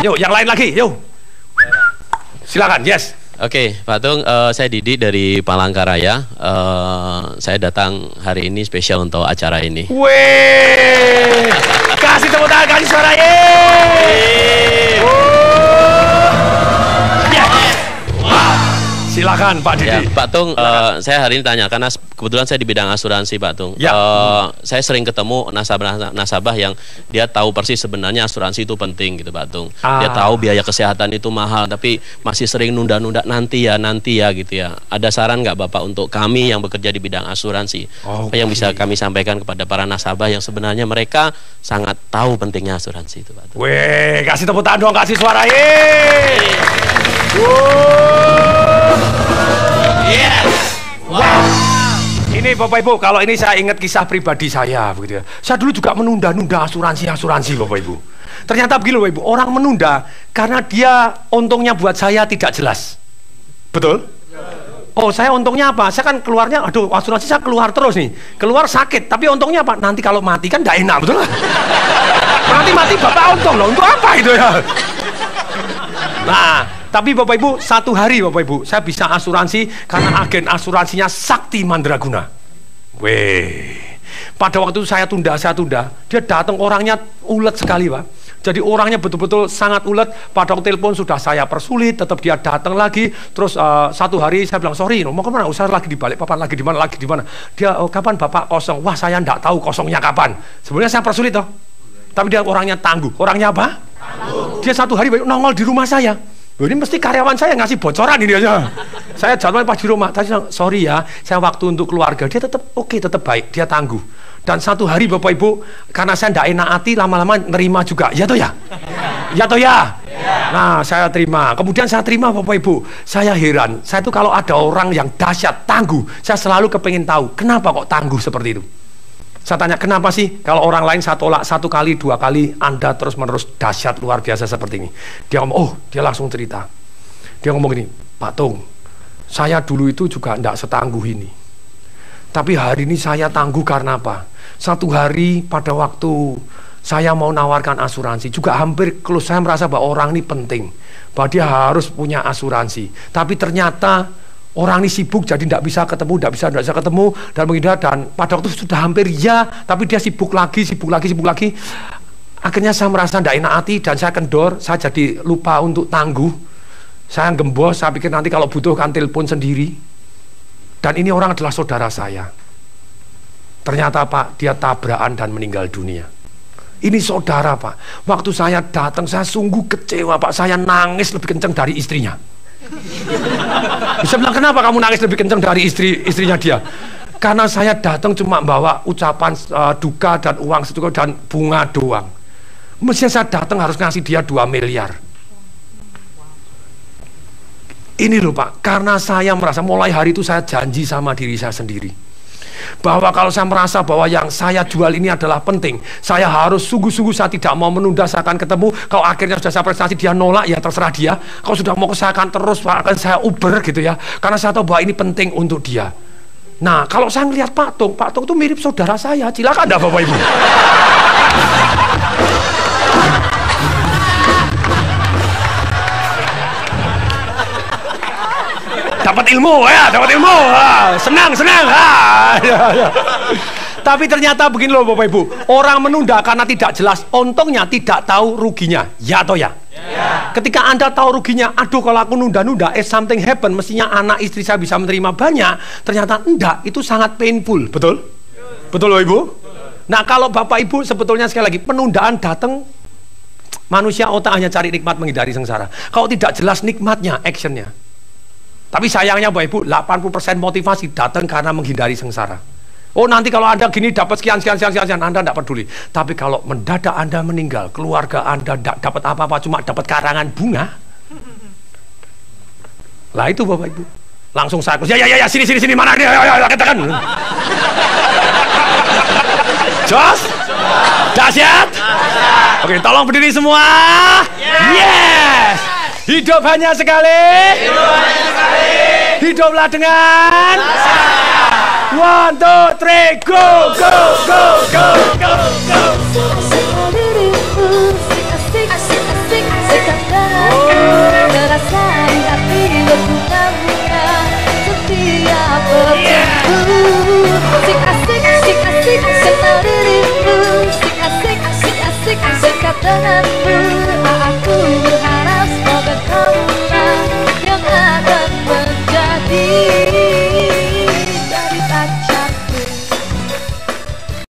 Yuk, yang lain lagi, yuk. Silakan, yes. Oke, Pak Tung, saya Didi dari Palangkaraya. Saya datang hari ini spesial untuk acara ini. Weh, kasih tepuk tangan, kasih suara, Silakan Pak Didi. Ya, Pak Tung, saya hari ini tanya karena kebetulan saya di bidang asuransi, Pak Tung. Ya. Saya sering ketemu nasabah yang dia tahu persis sebenarnya asuransi itu penting gitu, Pak Tung. Dia tahu biaya kesehatan itu mahal, tapi masih sering nunda-nunda nanti ya gitu ya. Ada saran nggak Bapak untuk kami yang bekerja di bidang asuransi? Apa yang bisa kami sampaikan kepada para nasabah yang sebenarnya mereka sangat tahu pentingnya asuransi itu, Pak Tung? Weh, kasih tepuk tangan dong, kasih suara, Yes. Wow. Ini Bapak Ibu, kalau ini saya ingat kisah pribadi saya begitu ya. Saya dulu juga menunda-nunda asuransi Bapak Ibu. Ternyata begini Bapak Ibu, orang menunda karena dia untungnya buat saya tidak jelas. Betul? Oh, saya untungnya apa? Saya kan keluarnya, aduh, asuransi saya keluar terus nih. Keluar sakit, tapi untungnya apa? Nanti kalau mati kan tidak enak, betul kan? Nanti mati Bapak untung loh, untuk apa itu ya? Nah, tapi Bapak Ibu, satu hari Bapak Ibu, saya bisa asuransi karena agen asuransinya Sakti Mandraguna. Weh, pada waktu itu saya tunda, dia datang orangnya ulet sekali Pak. Jadi orangnya betul-betul sangat ulet. Pada waktu telepon sudah saya persulit, tetap dia datang lagi. Terus satu hari saya bilang, sorry, mau kemana? Saya lagi di balik papan, lagi di mana? Dia, kapan Bapak kosong? Wah, saya enggak tahu kosongnya kapan. Sebenarnya saya persulit toh. Tapi dia orangnya tangguh. Orangnya apa? Tangguh. Dia satu hari nongol di rumah saya. Ini mesti karyawan saya ngasih bocoran ini aja. Saya jadwal pas di rumah. Tadi sorry ya, saya waktu untuk keluarga. Dia tetap oke, tetap baik. Dia tangguh. Dan satu hari Bapak Ibu, karena saya tidak enak hati, lama-lama nerima juga. Ya toh ya? Ya toh ya? Nah, saya terima. Kemudian saya terima Bapak Ibu. Saya heran. Saya tuh kalau ada orang yang dahsyat, tangguh, saya selalu kepengen tahu, kenapa kok tangguh seperti itu? Saya tanya, kenapa sih kalau orang lain saya tolak satu kali, dua kali, Anda terus-menerus dahsyat luar biasa seperti ini? Dia ngomong, dia langsung cerita. Dia ngomong gini, Pak Tung, saya dulu itu juga tidak setangguh ini. Tapi hari ini saya tangguh karena apa? Satu hari pada waktu saya mau nawarkan asuransi, juga hampir close, saya merasa bahwa orang ini penting, bahwa dia harus punya asuransi. Tapi ternyata orang ini sibuk, jadi tidak bisa ketemu, dan menghindar, dan pada waktu sudah hampir ya, tapi dia sibuk lagi. Akhirnya saya merasa tidak enak hati, dan saya kendor, saya jadi lupa untuk tangguh. Saya gembos, saya pikir nanti kalau butuh kan telepon sendiri. Dan ini orang adalah saudara saya. Ternyata Pak, dia tabrakan dan meninggal dunia. Ini saudara Pak. Waktu saya datang, saya sungguh kecewa Pak, saya nangis lebih kencang dari istrinya. Bisa bilang, kenapa kamu nangis lebih kencang dari istrinya dia? Karena saya datang cuma bawa ucapan duka dan uang secukup dan bunga doang. Mestinya saya datang harus ngasih dia 2 miliar. Ini loh Pak, karena saya merasa mulai hari itu saya janji sama diri saya sendiri bahwa kalau saya merasa bahwa yang saya jual ini adalah penting, saya harus sungguh-sungguh, saya tidak mau menunda, saya akan ketemu. Kalau akhirnya sudah saya presentasi dia nolak, ya terserah dia. Kalau sudah mau, saya akan terus, akan saya uber gitu ya, karena saya tahu bahwa ini penting untuk dia. Nah, kalau saya melihat Pak Tung itu mirip saudara saya. Silakan dah Bapak Ibu. Dapat ilmu ya, senang ya. Tapi ternyata begini loh Bapak Ibu, orang menunda karena tidak jelas, untungnya tidak tahu ruginya, ya atau ya? Ketika Anda tahu ruginya, aduh kalau aku nunda-nunda, something happen, mestinya anak istri saya bisa menerima banyak, ternyata enggak, itu sangat painful, betul loh Ibu? Nah, kalau Bapak Ibu sebetulnya sekali lagi, penundaan datang, manusia otak hanya cari nikmat menghindari sengsara. Kalau tidak jelas nikmatnya, actionnya. Tapi sayangnya Bapak Ibu, 80% motivasi datang karena menghindari sengsara. Oh, nanti kalau Anda gini dapat sekian, Anda tidak peduli. Tapi kalau mendadak Anda meninggal, keluarga Anda tidak dapat apa-apa, cuma dapat karangan bunga. Lah itu Bapak Ibu. Langsung saya, ya, sini, mana dia, ya, katakan. Jos? Dahsyat? Oke, tolong berdiri semua. Yes! Hidup hanya sekali. Hiduplah dengan 1, 2, 3, go. through